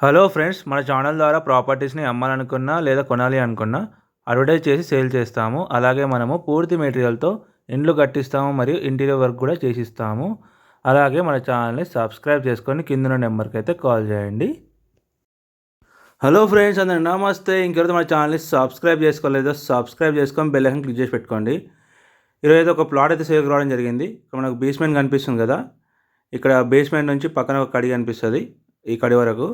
Hello friends, మన channel ద్వారా ప్రాపర్టీస్ని అమ్మాలనుకున్నా లేదా కొనాలి అనుకున్నా అడ్వర్టైజ్ చేసి సేల్ చేస్తాము. అలాగే మనము పూర్తి మెటీరియల్తో ఇండ్లు కట్టిస్తాము మరియు ఇంటీరియర్ వర్క్ కూడా చేసిస్తాము. అలాగే మన ఛానల్ని సబ్స్క్రైబ్ చేసుకొని కింద నెంబర్కి అయితే కాల్ చేయండి. హలో ఫ్రెండ్స్, అందరూ నమస్తే. ఇంకెవరైతే మన ఛానల్ని సబ్స్క్రైబ్ చేసుకోలేదో సబ్స్క్రైబ్ చేసుకొని బెల్ ఐకాన్ క్లిక్ చేసి పెట్టుకోండి. ఈరోజు అయితే ఒక ప్లాట్ అయితే సేల్కి రావడం జరిగింది. ఇక్కడ మనకు బేస్మెంట్ కనిపిస్తుంది కదా, ఇక్కడ బేస్మెంట్ నుంచి పక్కన ఒక కడి కనిపిస్తుంది. ఈ కడి వరకు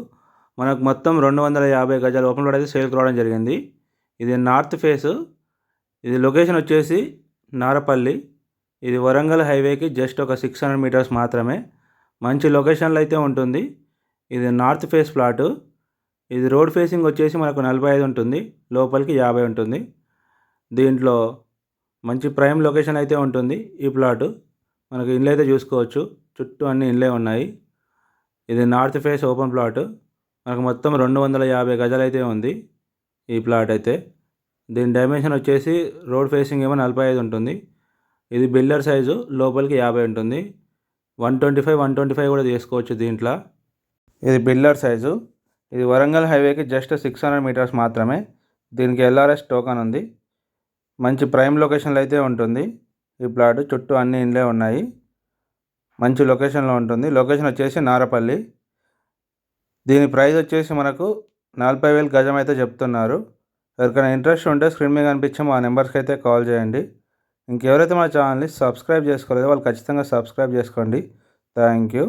మనకు మొత్తం 250 గజాల ఓపెన్ ప్లాట్ అయితే సేల్కి రావడం జరిగింది. ఇది నార్త్ ఫేసు. ఇది లొకేషన్ వచ్చేసి నారపల్లి. ఇది వరంగల్ హైవేకి జస్ట్ ఒక 600 మీటర్స్ మాత్రమే. మంచి లొకేషన్లో అయితే ఉంటుంది. ఇది నార్త్ ఫేస్ ప్లాటు. ఇది రోడ్ ఫేసింగ్ వచ్చేసి మనకు 45 ఉంటుంది, లోపలికి 50 ఉంటుంది. దీంట్లో మంచి ప్రైమ్ లొకేషన్ అయితే ఉంటుంది. ఈ ప్లాటు మనకు ఇండ్లు అయితే చూసుకోవచ్చు, చుట్టూ అన్ని ఇండ్లే ఉన్నాయి. ఇది నార్త్ ఫేస్ ఓపెన్ ప్లాటు. మనకు మొత్తం 250 గజాలు అయితే ఉంది ఈ ప్లాట్ అయితే. దీని డైమెన్షన్ వచ్చేసి రోడ్ ఫేసింగ్ ఏమో 45 ఉంటుంది. ఇది బిల్డర్ సైజు, లోపలికి 50 ఉంటుంది. 125 కూడా తీసుకోవచ్చు దీంట్లో. ఇది బిల్డర్ సైజు. ఇది వరంగల్ హైవేకి జస్ట్ 600 మీటర్స్ మాత్రమే. దీనికి ఎల్ఆర్ఎస్ టోకన్ ఉంది. మంచి ప్రైమ్ లొకేషన్లో అయితే ఉంటుంది ఈ ప్లాట్. చుట్టూ అన్ని ఇండ్లే ఉన్నాయి. మంచి లొకేషన్లో ఉంటుంది. లొకేషన్ వచ్చేసి నారపల్లి. దీని ప్రైస్ వచ్చేసి మనకు 40,000 గజం అయితే చెప్తున్నారు. ఎవరికైనా ఇంట్రెస్ట్ ఉంటే స్క్రీన్ మీద కనిపించే మా నెంబర్స్కి అయితే కాల్ చేయండి. ఇంకెవరైతే మా ఛానల్ని సబ్స్క్రైబ్ చేసుకోలేదో వాళ్ళు ఖచ్చితంగా సబ్స్క్రైబ్ చేసుకోండి. Thank you.